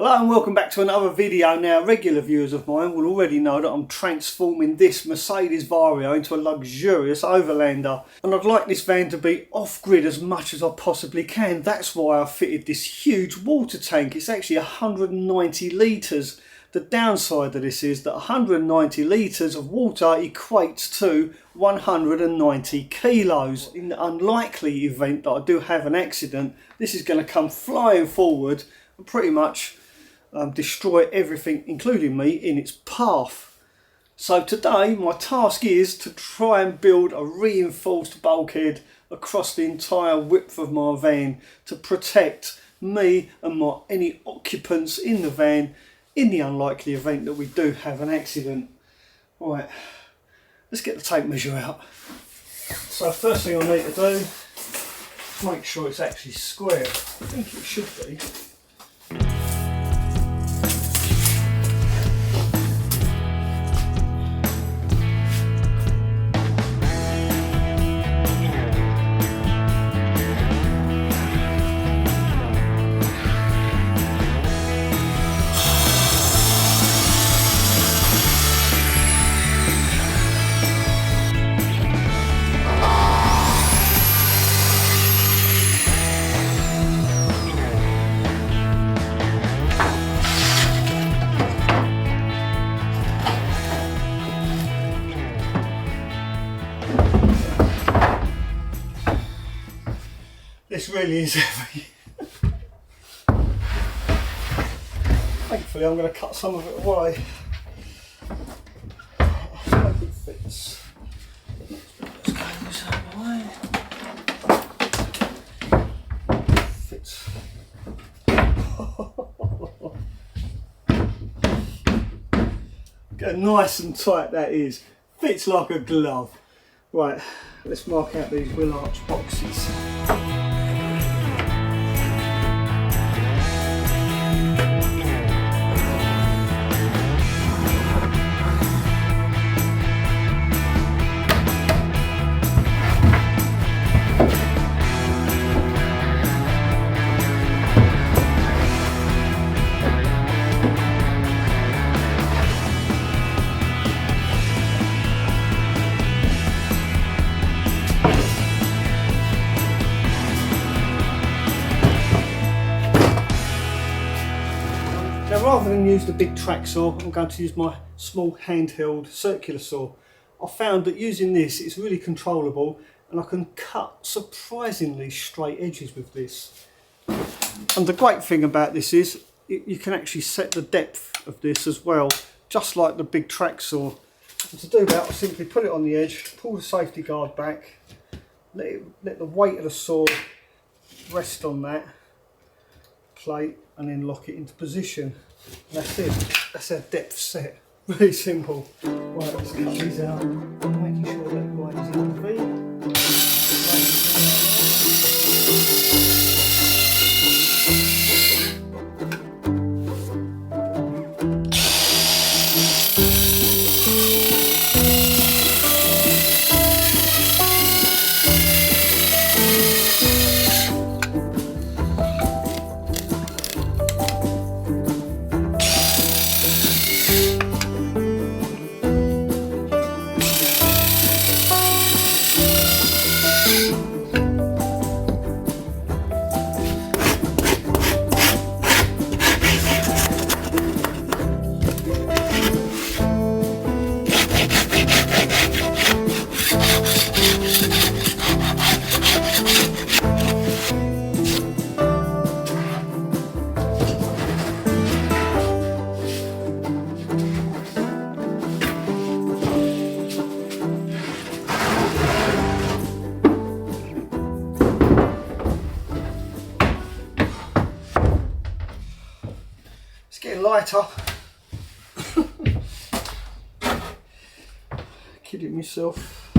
Hello and welcome back to another video. Now, regular viewers of mine will already know that I'm transforming this Mercedes Vario into a luxurious overlander, and I'd like this van to be off-grid as much as I possibly can. That's why I fitted this huge water tank. It's actually 190 litres. The downside of this is that 190 litres of water equates to 190 kilos. In the unlikely event that I do have an accident, this is going to come flying forward and pretty much destroy everything, including me, in its path. So today my task is to try and build a reinforced bulkhead across the entire width of my van to protect me and any occupants in the van in the unlikely event that we do have an accident. Right, let's get the tape measure out. So first thing I need to do is make sure it's actually square. I think it should be. This really is heavy. Thankfully I'm going to cut some of it away. I hope it fits. Let's go this out of the way. Fits. Get nice and tight that is. Fits like a glove. Right, let's mark out these wheel arch boxes. Now, rather than use the big track saw, I'm going to use my small handheld circular saw. I found that using this is really controllable and I can cut surprisingly straight edges with this. And the great thing about this is you can actually set the depth of this as well, just like the big track saw. And to do that, I simply put it on the edge, pull the safety guard back, let the weight of the saw rest on that plate and then lock it into position. And that's it. That's our depth set. Really simple. Right, let's cut these out. Making sure that the blade is in the V. Getting lighter. Kidding myself.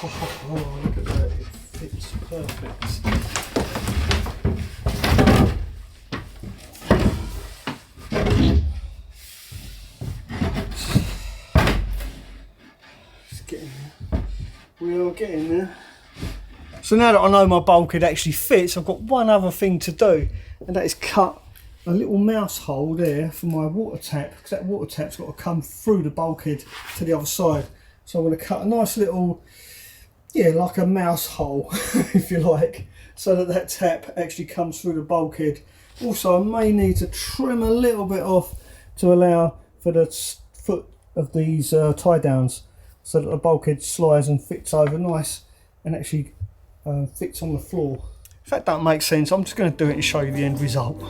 Oh, look at that, it fits perfect. It's getting there. We are getting there. So now that I know my bulkhead actually fits, I've got one other thing to do, and that is cut a little mouse hole there for my water tap, because that water tap's got to come through the bulkhead to the other side. So I'm going to cut a nice little, yeah, like a mouse hole, if you like, so that that tap actually comes through the bulkhead. Also, I may need to trim a little bit off to allow for the foot of these tie downs, so that the bulkhead slides and fits over nice and actually fits on the floor. If that don't make sense, I'm just going to do it and show you the end result.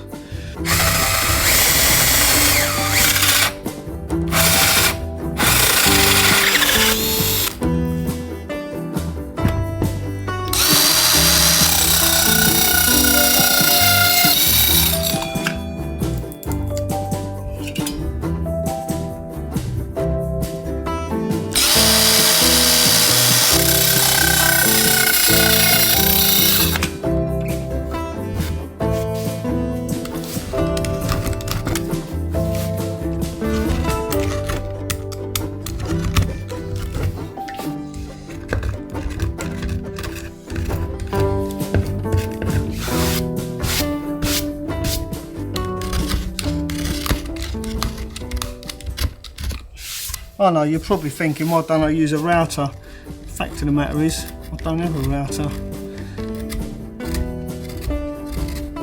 I know, you're probably thinking, why don't I use a router? The fact of the matter is, I don't have a router.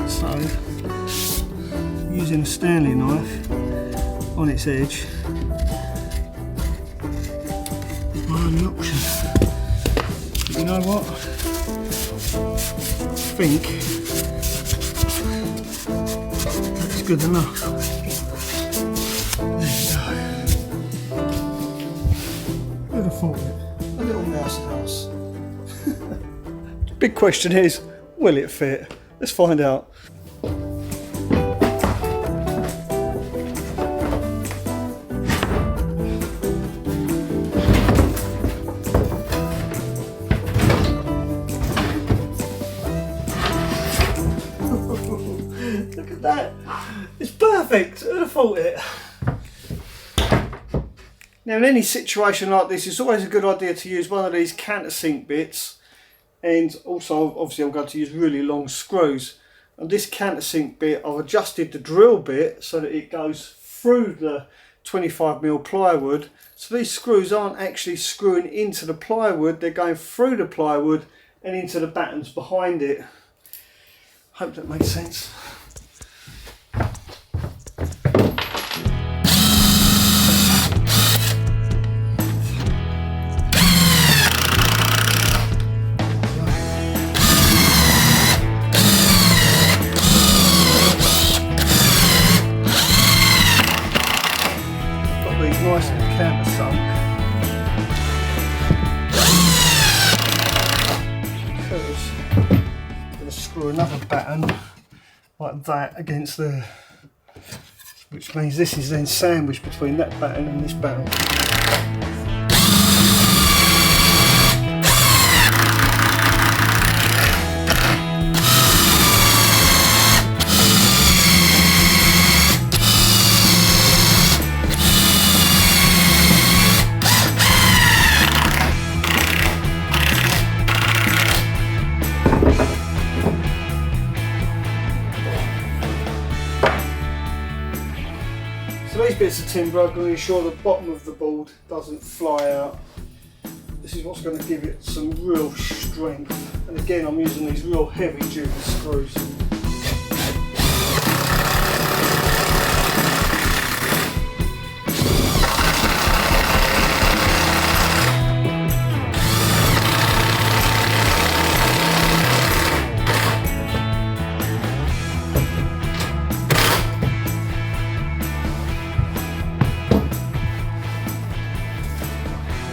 So, using a Stanley knife on its edge is my only option. But you know what? I think that's good enough. A little mouse house. Big question is, will it fit? Let's find out. Look at that. It's perfect. Who'd have thought it? Now, in any situation like this, it's always a good idea to use one of these countersink bits, and also obviously I'm going to use really long screws. And this countersink bit, I've adjusted the drill bit so that it goes through the 25mm plywood, so these screws aren't actually screwing into the plywood, they're going through the plywood and into the battens behind it. Hope that makes sense. Nice and countersunk. Because I'm going to screw another batten like that against there, which means this is then sandwiched between that batten and this batten. These bits of timber are going to ensure the bottom of the board doesn't fly out. This is what's going to give it some real strength. And again, I'm using these real heavy duty screws.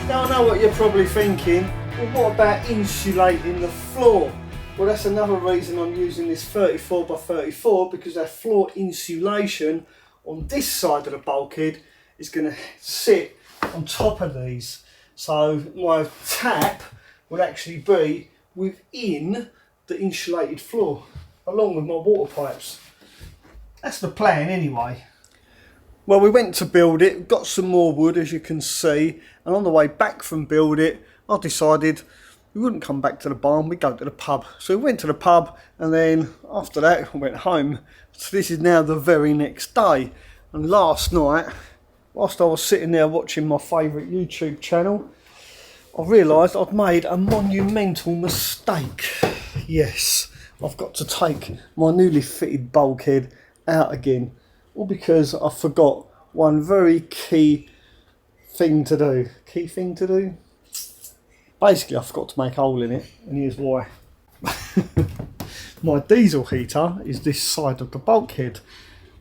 Now I know what you're probably thinking, well, what about insulating the floor? Well, that's another reason I'm using this 34x34, because that floor insulation on this side of the bulkhead is going to sit on top of these. So my tap would actually be within the insulated floor, along with my water pipes. That's the plan anyway. Well, we went to build it, got some more wood as you can see, and on the way back from build it, I decided we wouldn't come back to the barn, we'd go to the pub. So we went to the pub, and then after that we went home. So this is now the very next day, and last night, whilst I was sitting there watching my favourite YouTube channel, I realised I'd made a monumental mistake. Yes, I've got to take my newly fitted bulkhead out again, all because I forgot one very key thing to do. Basically, I forgot to make a hole in it, and here's why. My diesel heater is this side of the bulkhead,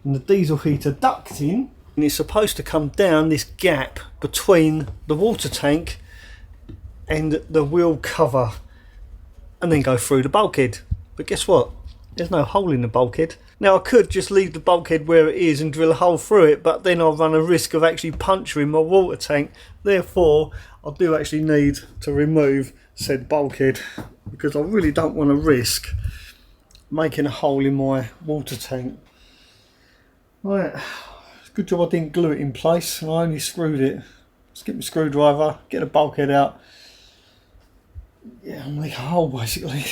and the diesel heater ducting, and it's supposed to come down this gap between the water tank and the wheel cover and then go through the bulkhead. But guess what? There's no hole in the bulkhead. Now I could just leave the bulkhead where it is and drill a hole through it, but then I'll run a risk of actually puncturing my water tank. Therefore, I do actually need to remove said bulkhead, because I really don't want to risk making a hole in my water tank. Right, it's a good job I didn't glue it in place, and I only screwed it. Let's get my screwdriver, get the bulkhead out. Yeah, I'll make a hole basically.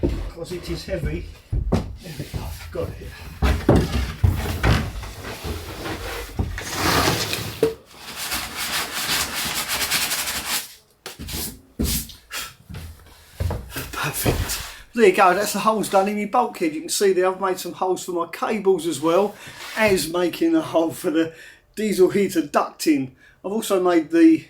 Because it is heavy. There we go, got it. Perfect. There you go, that's the holes done in my bulkhead. You can see there I've made some holes for my cables as well as making a hole for the diesel heater ducting. I've also made the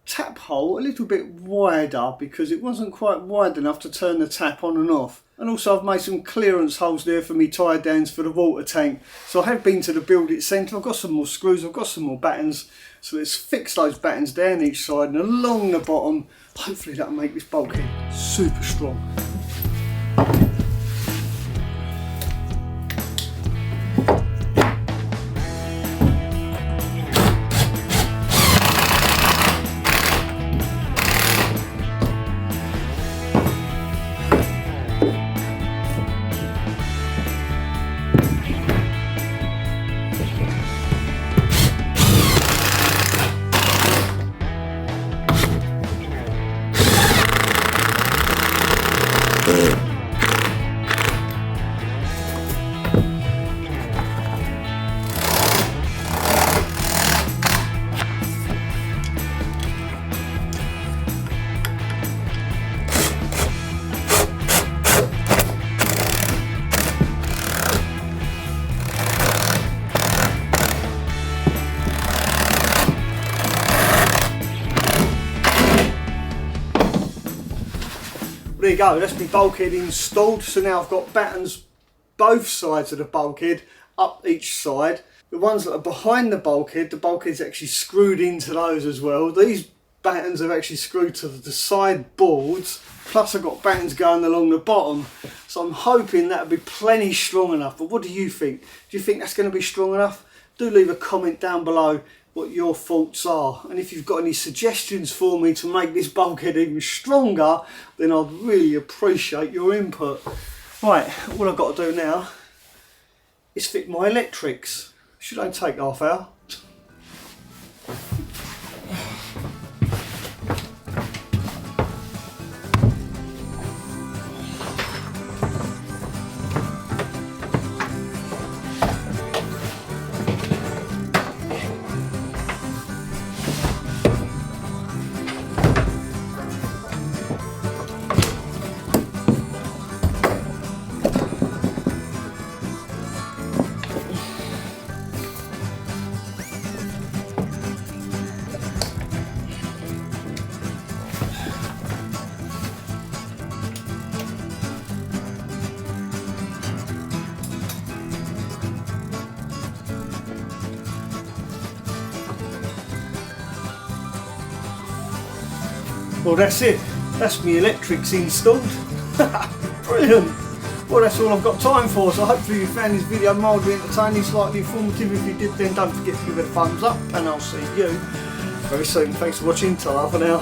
tap hole a little bit wider because it wasn't quite wide enough to turn the tap on and off. And also I've made some clearance holes there for me tie downs for the water tank. So I have been to the build it centre, I've got some more screws, I've got some more battens. So let's fix those battens down each side and along the bottom. Hopefully that'll make this bulkhead super strong. There you go, that's my bulkhead installed. So now I've got battens both sides of the bulkhead, up each side. The ones that are behind the bulkhead's actually screwed into those as well. These battens are actually screwed to the side boards, plus I've got battens going along the bottom. So I'm hoping that'll be plenty strong enough. But what do you think? Do you think that's going to be strong enough? Do leave a comment down below what your thoughts are, and if you've got any suggestions for me to make this bulkhead even stronger, then I'd really appreciate your input. Right, all I've got to do now is fit my electrics. Should only take half hour. Well, that's it. That's my electrics installed. Brilliant. Well, that's all I've got time for. So hopefully you found this video mildly entertaining, slightly informative. If you did, then don't forget to give it a thumbs up, and I'll see you very soon. Thanks for watching. Ta-ra for now.